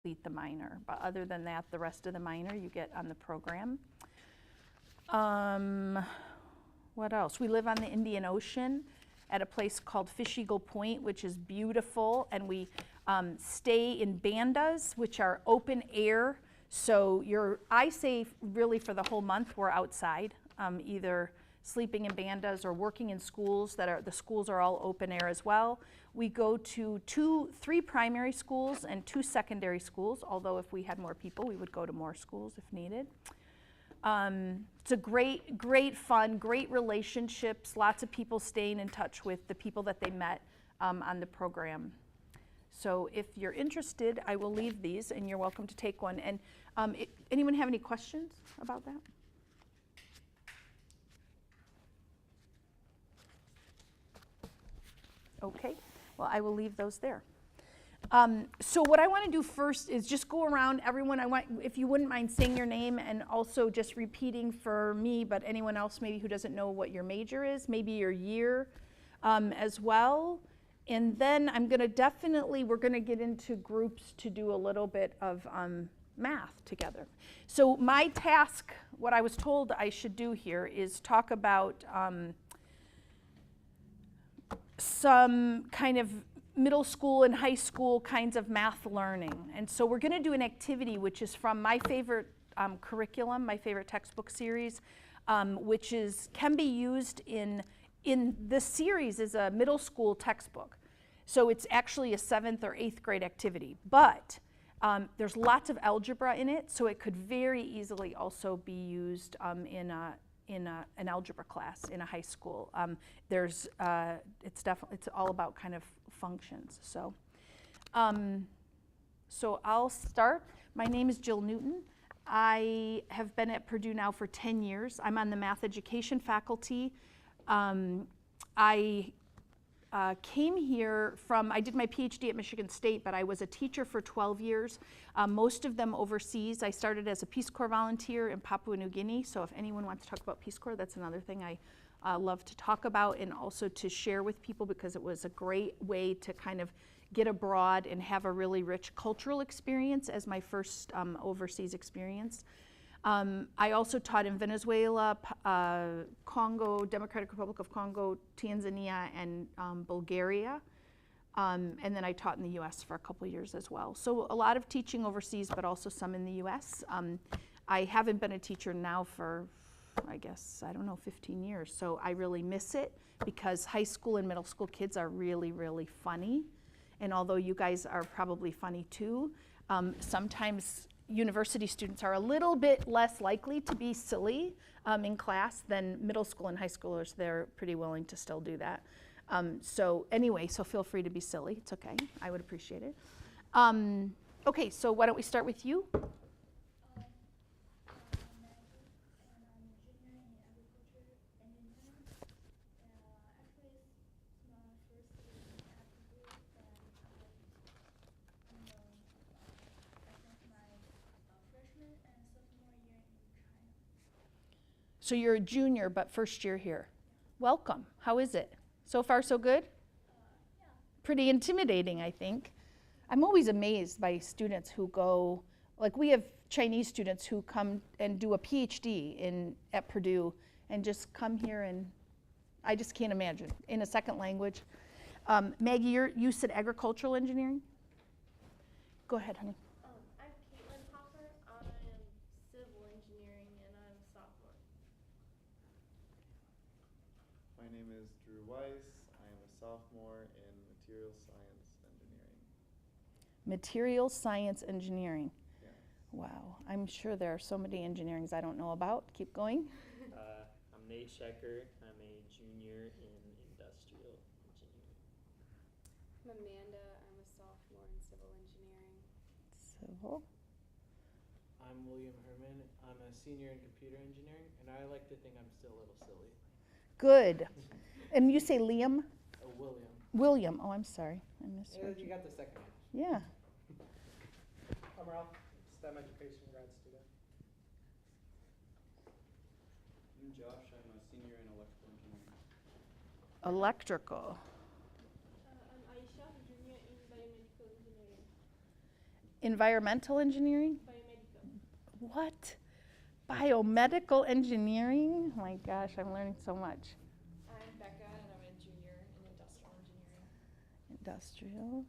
complete the minor. But other than that, the rest of the minor you get on the program. What else? We live on the Indian Ocean at a place called Fish Eagle Point, which is beautiful, and we stay in bandas, which are open air. So I say really for the whole month we're outside, either sleeping in bandas or working in schools the schools are all open air as well. We go to 3 primary schools and 2 secondary schools, although if we had more people, we would go to more schools if needed. It's a great fun, great relationships, lots of people staying in touch with the people that they met on the program. So if you're interested, I will leave these and you're welcome to take one. And anyone have any questions about that? Okay, well, I will leave those there. So what I want to do first is just go around everyone. If you wouldn't mind saying your name and also just repeating for me, but anyone else maybe who doesn't know what your major is, maybe your year as well. And then we're going to get into groups to do a little bit of math together. So my task, what I was told I should do here is talk about some kind of middle school and high school kinds of math learning. And so we're going to do an activity which is from my favorite curriculum, my favorite textbook series, which can be used in this series is a middle school textbook. So it's actually a 7th or 8th grade activity. But there's lots of algebra in it, so it could very easily also be used in an algebra class in a high school. It's all about kind of functions. So I'll start. My name is Jill Newton. I have been at Purdue now for 10 years. I'm on the math education faculty. I came here I did my PhD at Michigan State, but I was a teacher for 12 years, most of them overseas. I started as a Peace Corps volunteer in Papua New Guinea, so if anyone wants to talk about Peace Corps, that's another thing I love to talk about and also to share with people because it was a great way to kind of get abroad and have a really rich cultural experience as my first overseas experience. I also taught in Venezuela, Congo, Democratic Republic of Congo, Tanzania, and Bulgaria. And then I taught in the US for a couple years as well. So a lot of teaching overseas, but also some in the US. I haven't been a teacher now for, 15 years. So I really miss it because high school and middle school kids are really, really funny. And although you guys are probably funny too, sometimes university students are a little bit less likely to be silly in class than middle school and high schoolers. They're pretty willing to still do that. So feel free to be silly. It's okay. I would appreciate it. Okay, so why don't we start with you? So you're a junior, but first year here. Welcome. How is it? So far, so good? Yeah. Pretty intimidating, I think. I'm always amazed by students who go, like we have Chinese students who come and do a PhD at Purdue and just come here and I just can't imagine, in a second language. Maggie, you said agricultural engineering? Go ahead, honey. My name is Drew Weiss. I am a sophomore in material science engineering. Material science engineering. Yes. Wow, I'm sure there are so many engineerings I don't know about. Keep going. I'm Nate Schecker. I'm a junior in industrial engineering. I'm Amanda. I'm a sophomore in civil engineering. Civil. I'm William Herman. I'm a senior in computer engineering, and I like to think I'm still a little silly. Good. And you say Liam? William. William. Oh, I'm sorry. I misheard You you. got the second one. Yeah. I'm Ralph, STEM education grad student. I'm Josh. I'm a senior in electrical engineering. Electrical. I'm Aisha, junior in biomedical engineering. Environmental engineering? Biomedical. What? Biomedical engineering? Oh my gosh, I'm learning so much. I'm Becca, and I'm a junior in industrial engineering. Industrial.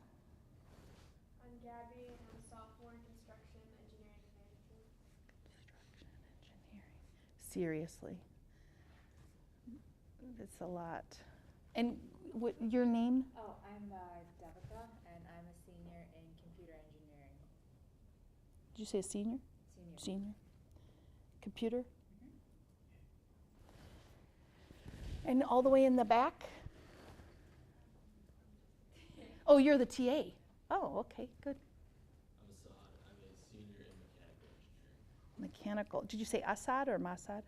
I'm Gabby, and I'm a sophomore in construction engineering and management. Construction engineering. Seriously. That's a lot. And what, your name? Oh, I'm Devika, and I'm a senior in computer engineering. Did you say a senior? Senior. Senior. Computer? And all the way in the back? Oh, you're the TA. Oh, okay, good. I'm Assad. I'm a senior in mechanical engineering. Mechanical. Did you say Assad or Masad?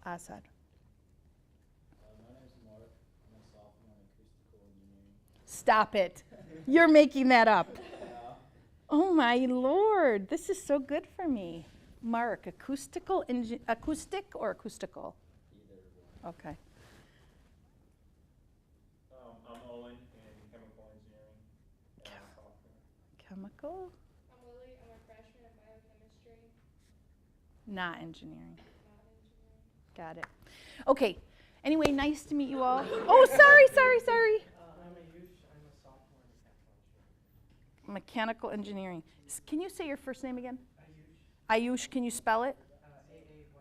Assad. Assad. My name is Mark. I'm a sophomore in acoustical engineering. Stop it. You're making that up. Oh my Lord. This is so good for me. Mark, acoustic or acoustical? Either one. Okay. I'm Owen in chemical engineering. And I'm a sophomore. Chemical? I'm Lily. I'm a freshman in biochemistry, Not engineering. not engineering. Got it. Okay. Anyway, nice to meet you all. Oh, sorry. I'm Ayush. I'm a sophomore in mechanical engineering. Mechanical engineering. Can you say your first name again? Ayush. Ayush, can you spell it? AAYUSH.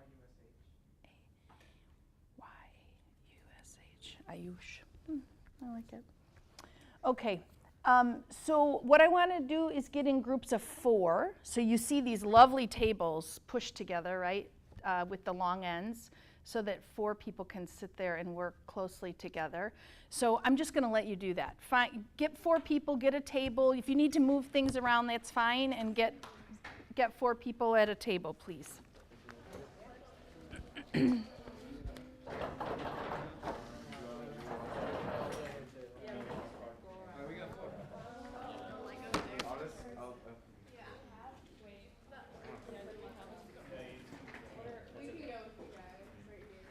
Y-U-S-H. Ayush. I like it. Okay. So what I want to do is get in groups of 4. So you see these lovely tables pushed together, right, with the long ends, so that 4 people can sit there and work closely together. So I'm just going to let you do that. Get 4 people, get a table. If you need to move things around, that's fine, and get 4 people at a table, please.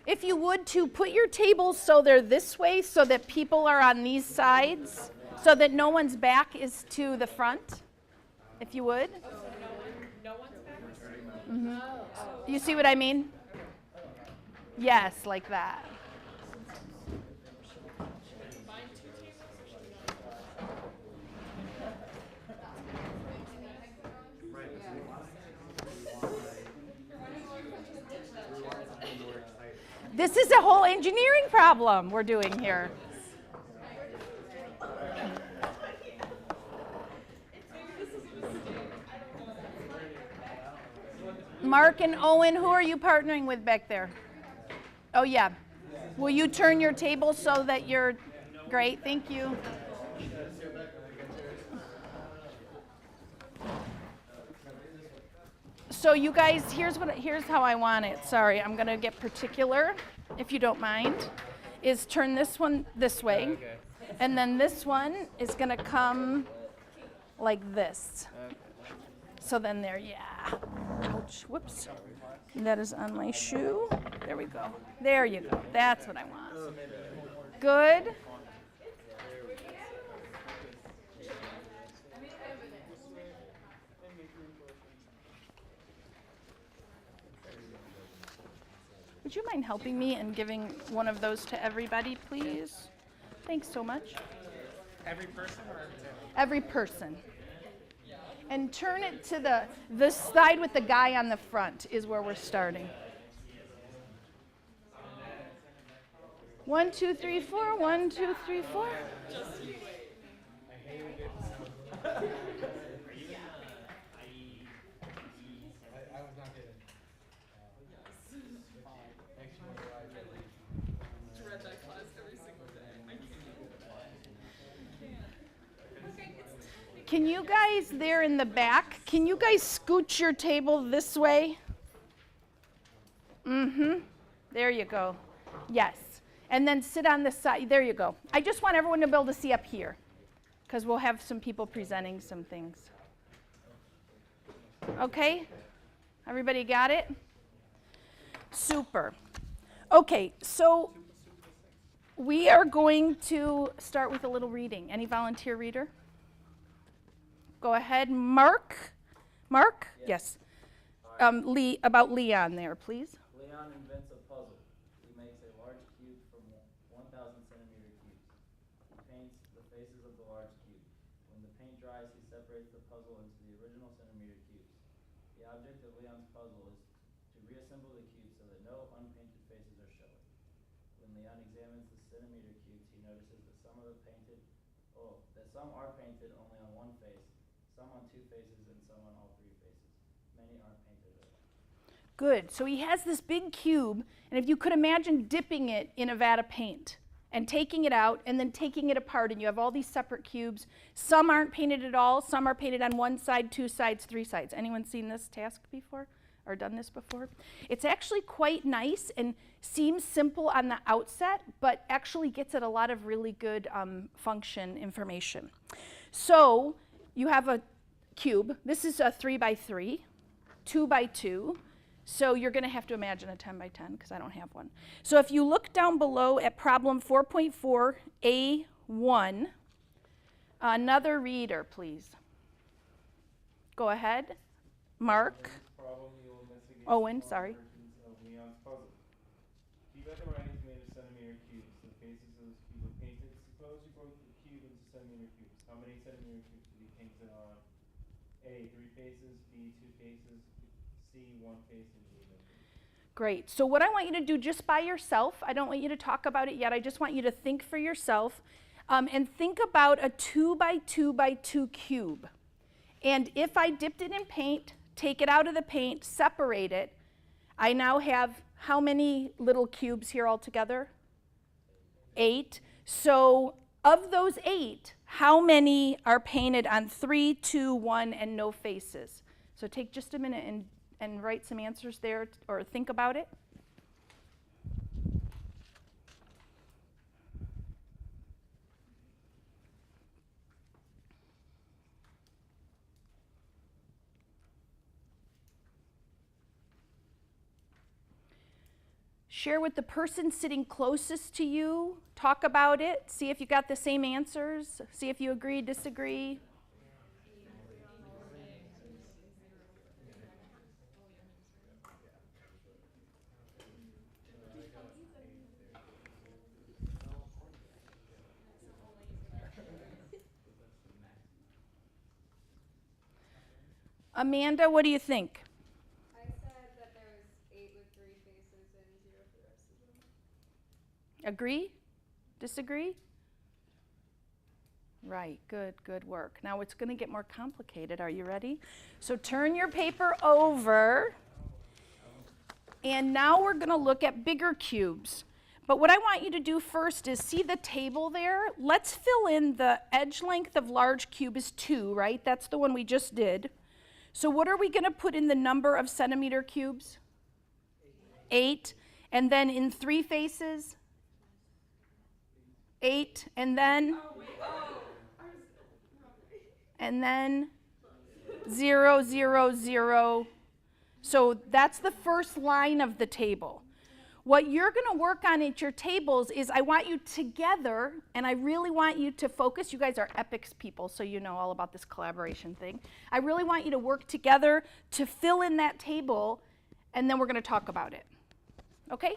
If you would, to put your tables so they're this way, so that people are on these sides, so that no one's back is to the front, if you would. Mm-hmm. You see what I mean? Yes, like that. This is a whole engineering problem we're doing here. Mark and Owen, who are you partnering with back there? Oh, yeah. Will you turn your table so that you're great? Thank you. So you guys, here's how I want it. Sorry, I'm going to get particular, if you don't mind. Is turn this one this way. Okay. And then this one is going to come like this. So then there, yeah. Ouch, whoops. That is on my shoe. There we go. There you go. That's what I want. Good. Would you mind helping me and giving one of those to everybody, please? Thanks so much. Every person or Every person. And turn it to the side with the guy on the front is where we're starting. 1, 2, 3, 4. 1, 2, 3, 4. I was not kidding. Can you guys there in the back, can you guys scooch your table this way? Mm-hmm. There you go. Yes. And then sit on the side. There you go. I just want everyone to be able to see up here because we'll have some people presenting some things. Okay? Everybody got it? Super. Okay, so we are going to start with a little reading. Any volunteer reader? Go ahead, Mark. Mark? Yes. About Leon there, please. Leon invents a puzzle. He makes a large cube from 1,000 centimeter cubes. He paints the faces of the large cube. When the paint dries, he separates the puzzle into the original centimeter cubes. The object of Leon's puzzle is to reassemble the cube so that no unpainted faces are showing. When Leon examines the centimeter cubes, he notices that some are painted only on one face, some on two faces, and some on all three faces. Many aren't painted at all. Good. So he has this big cube, and if you could imagine dipping it in a vat of paint and taking it out and then taking it apart, and you have all these separate cubes. Some aren't painted at all. Some are painted on one side, two sides, three sides. Anyone seen this task before or done this before? It's actually quite nice and seems simple on the outset, but actually gets at a lot of really good function information. So you have a cube. This is a 3 by 3, 2 by 2. So you're going to have to imagine a 10 by 10 because I don't have one. So if you look down below at problem 4.4A1, another reader, please. Go ahead. Mark. Owen, sorry. Of Leon's puzzle. Keep at the writings made of centimeter cubes. The faces of this cube are painted. Suppose you broke the cube into centimeter cubes. How many centimeter cubes did he paint it on? A, 3 faces. B, 2 faces. C, 1 face, and D, no face. Great. So what I want you to do just by yourself, I don't want you to talk about it yet, I just want you to think for yourself, and think about a 2 by 2 by 2 cube. And if I dipped it in paint, take it out of the paint, separate it, I now have how many little cubes here altogether? 8. So of those 8, how many are painted on 3, 2, 1, and no faces? So take just a minute and write some answers there or think about it. Share with the person sitting closest to you. Talk about it. See if you got the same answers. See if you agree, disagree. Amanda, what do you think? I said that there was 8 with 3 faces and 0 for the rest of them. Agree? Disagree? Right, good work. Now it's going to get more complicated. Are you ready? So turn your paper over. And now we're going to look at bigger cubes. But what I want you to do first is see the table there. Let's fill in the edge length of large cube is 2, right? That's the one we just did. So what are we going to put in the number of centimeter cubes? 8. And then in 3 faces? 8. And then? And then 0, 0, 0. So that's the first line of the table. What you're going to work on at your tables is I want you together, and I really want you to focus. You guys are EPICS people, so you know all about this collaboration thing. I really want you to work together to fill in that table, and then we're going to talk about it. Okay?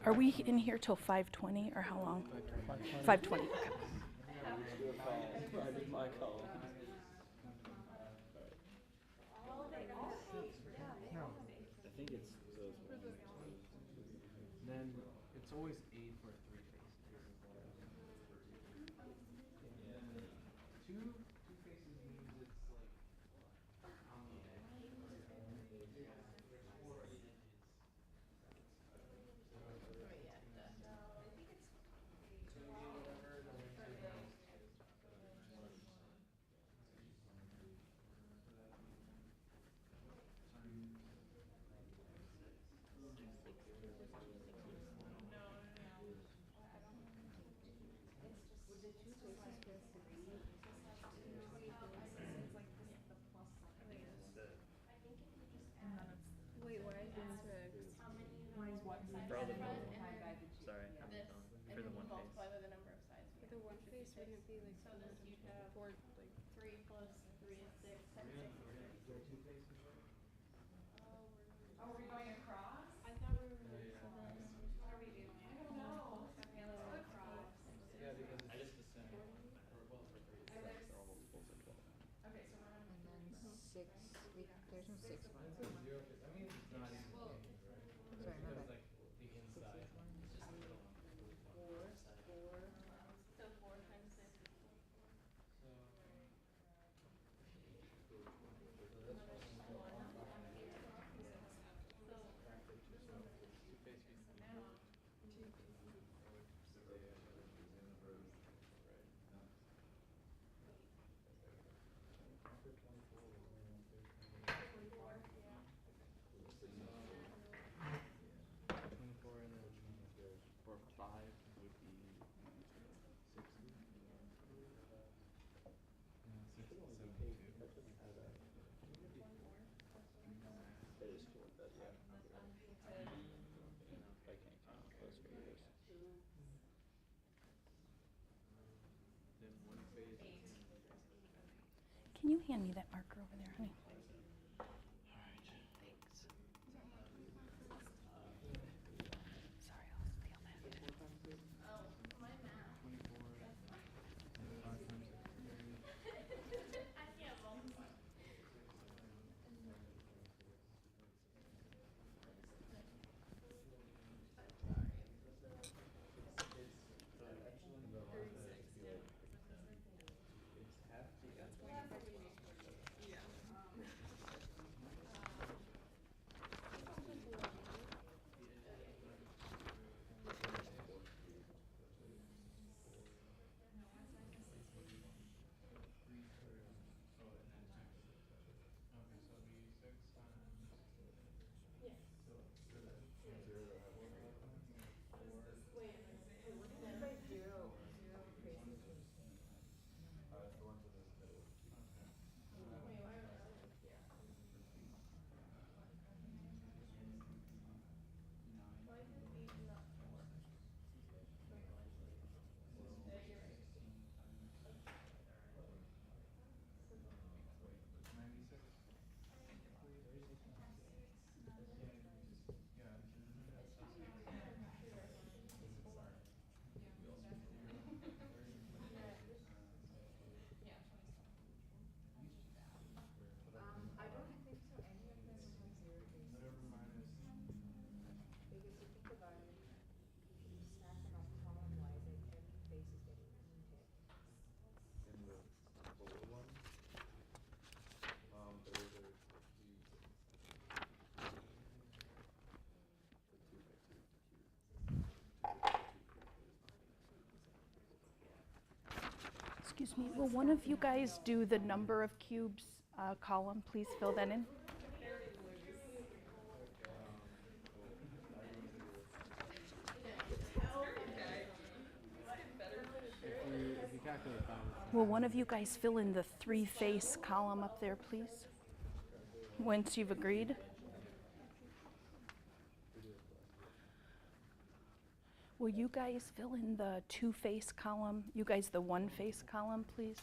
Are we in here till 5:20 or how long? 5:20. Okay. I did my call. I think it's those ones. Then it's always 8 for 3 faces. Two faces means it's like on the edge. Wait, why is this fixed? For all the sorry, I'm going. For the one face. For the one face, wouldn't it be like four, like 3 plus 3 is 6. Oh, we're going across? I thought we were So then, what are we doing? I don't know. Okay, let's go across. Yeah, because I just assumed, or well, for 3 it's 6, they're all multiples of 12. Okay, so we're gonna. And then 6, there's no 6 it ones. says 0, I mean, it's not even changing, right? Sorry, my Because bad. like the inside. It's just the middle one. So 4 times 6. So. For 5 would be 60. It is cool with that, yeah. I can't count those fingers. Then one phase. Can you hand me that marker over there, honey? Thanks. Sorry, I'll steal that. Oh, my math. 24. I can't multiply. I don't think so any of them have 0 faces. Because if you divide, if you stack them up column-wise, like every face is getting painted. In the lower one, there is a cube. The 2 by 2 cube. Excuse me, will one of you guys do the number of cubes column? Please fill that in. If you calculate 5, Will one of you guys fill in the 3-face column up there, please? Once you've agreed. Will you guys fill in the 2-face column? You guys the 1-face column, please?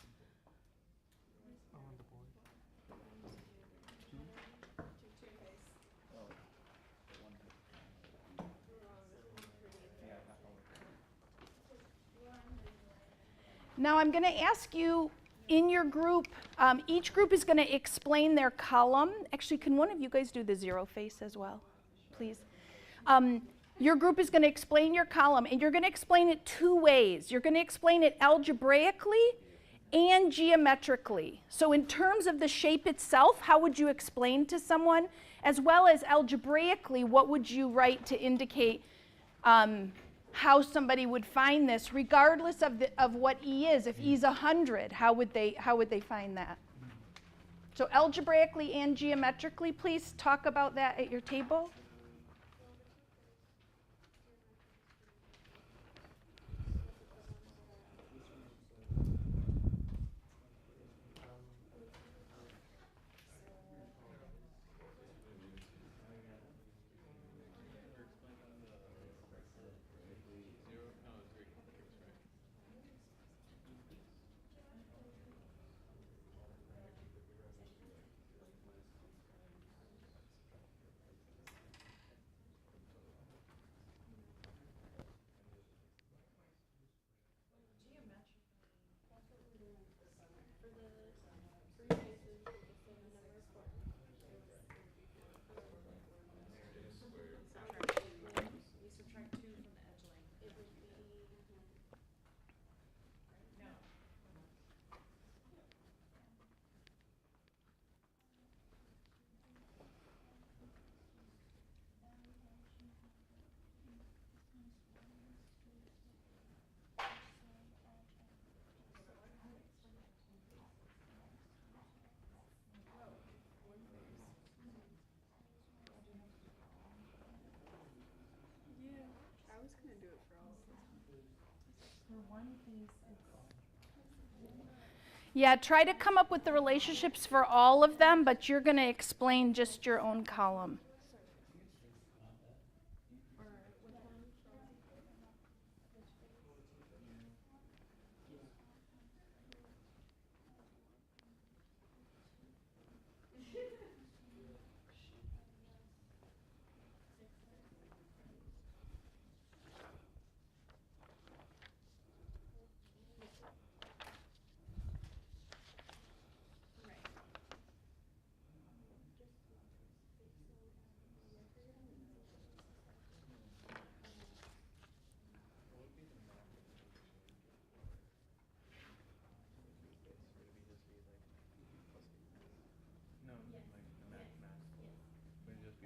Now I'm going to ask you in your group, each group is going to explain their column. Actually, can one of you guys do the 0-face as well, please? Your group is going to explain your column, and you're going to explain it 2 ways. You're going to explain it algebraically and geometrically. So in terms of the shape itself, how would you explain to someone? As well as algebraically, what would you write to indicate how somebody would find this, regardless of what E is? If E is 100, how would they find that? So algebraically and geometrically, please talk about that at your table. Yeah, try to come up with the relationships for all of them, but you're going to explain just your own column.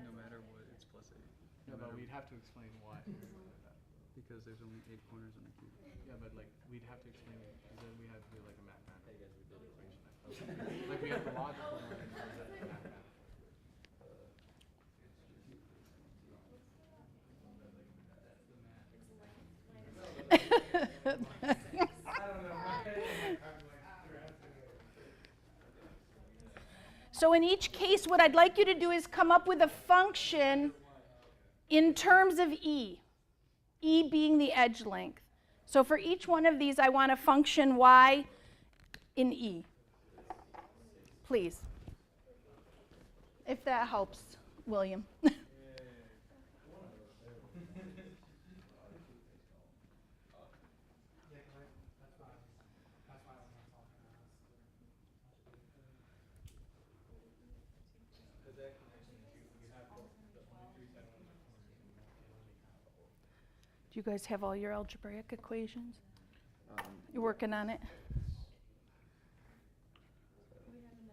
No matter what, it's plus 8. No, but we'd have to explain why. Because there's only 8 corners in a cube. Yeah, but like we'd have to explain it because then we have to do like a mathematical equation. Like we have the logical one and then the mathematical. So in each case, what I'd like you to do is come up with a function in terms of E, E being the edge length. So for each one of these, I want a function y in E, please, if that helps, William. Do you guys have all your algebraic equations? You're working on it? We have an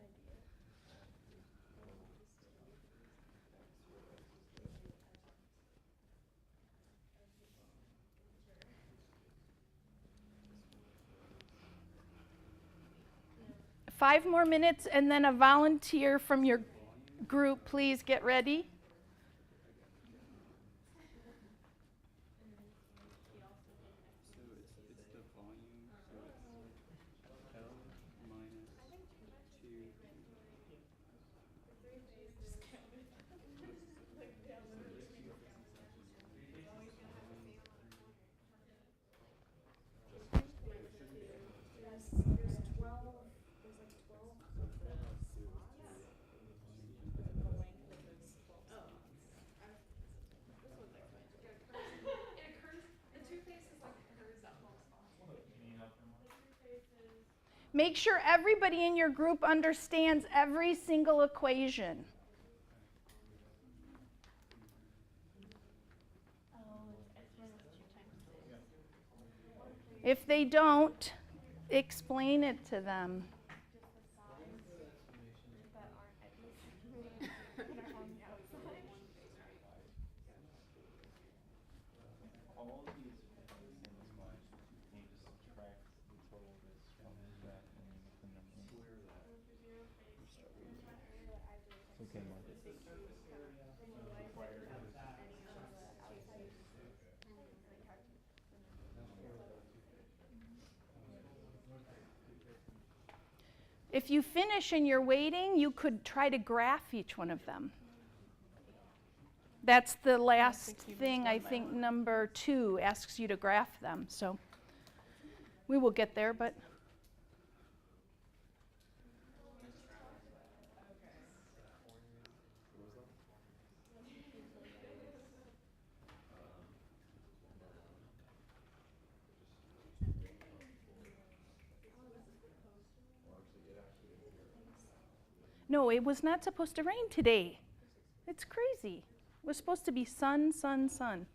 idea. 5 more minutes, and then a volunteer from your group, please get ready. So it's the volume, so it's L minus 2. Make sure everybody in your group understands every single equation. If they don't, explain it to them. All of these are the same as mine. You can just subtract the total of this from that and then make the number. It's okay, Mark. If you finish and you're waiting, you could try to graph each one of them. That's the last thing, I think, number 2 asks you to graph them. So we will get there, but. No, it was not supposed to rain today. It's crazy. It was supposed to be sun, sun, sun.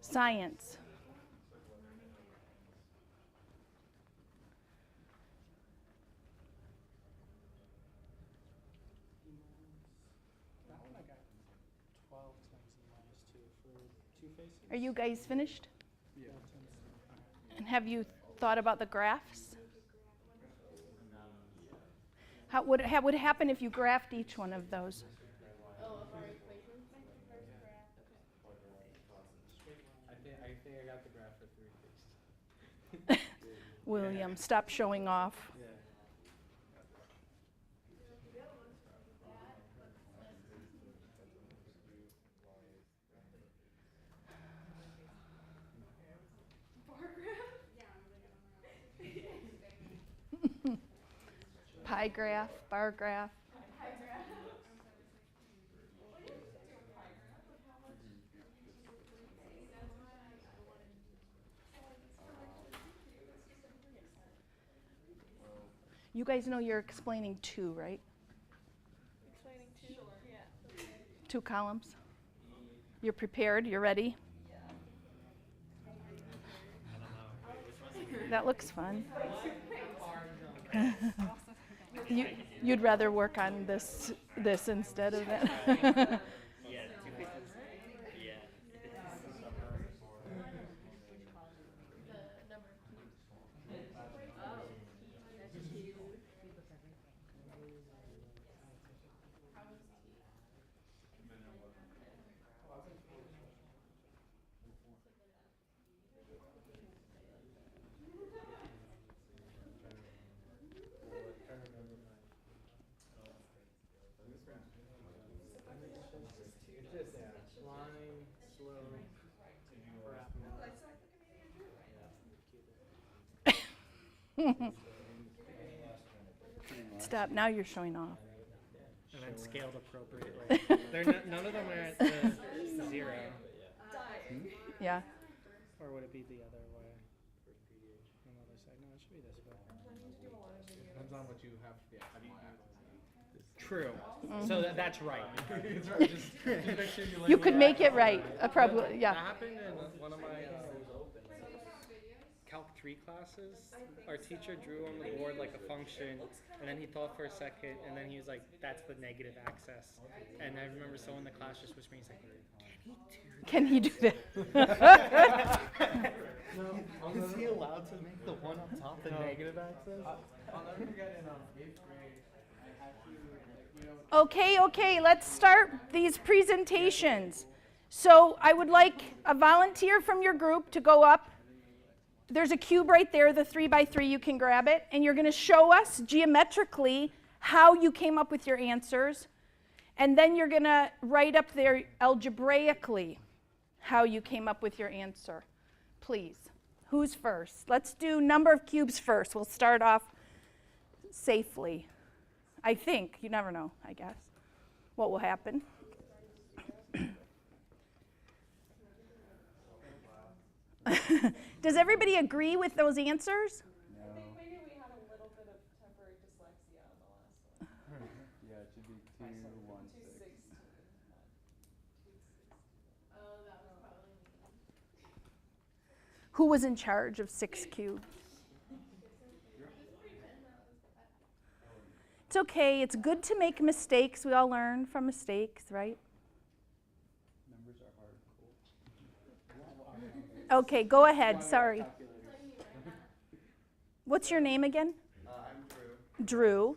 Science. That one I got 12 times e minus 2 for 2 faces. Are you guys finished? Yeah. And have you thought about the graphs? How would it would happen if you graphed each one of those? Oh, of our equations? I think I got the graph for 3 faces. William, stop showing off. Yeah. Pie graph, bar graph. You guys know you're explaining two, right? Explaining two? Sure, yeah. Two columns. You're prepared? You're ready? That looks fun. You'd rather work on this instead of that. Yeah. Yeah. It's just line, slow, wrap. Stop, now you're showing off. And then scaled appropriately. None of them are at the 0. Yeah. Or would it be the other way? On the other side? No, it should be this way. Depends on what you have the X and Y axis. True. So that's right. It's right. Just make sure you You could make it right, probably, That yeah. happened in one of my Calc 3 classes. Our teacher drew on the board like a function, and then he thought for a second, and then he was like, that's the negative axis. And I remember someone in the class just whispering, he's like, Can he do that? Is he allowed to make the one up top the negative axis? I'll never forget in 8th grade, I had to, Okay, let's start these presentations. So I would like a volunteer from your group to go up. There's a cube right there, the 3x3, you can grab it, and you're going to show us geometrically how you came up with your answers, and then you're going to write up there algebraically how you came up with your answer. Please. Who's first? Let's do number of cubes first. We'll start off safely. I think. You never know, I guess, what will happen. Does everybody agree with those answers? I think maybe we had a little bit of temporary dyslexia on the last one. Yeah, it should be 2, 1, 6. Oh, that was probably me. Who was in charge of 6 cubes? It's okay. It's good to make mistakes. We all learn from mistakes, right? Numbers are hard. Okay, go ahead. Sorry. What's your name again? I'm Drew. Drew.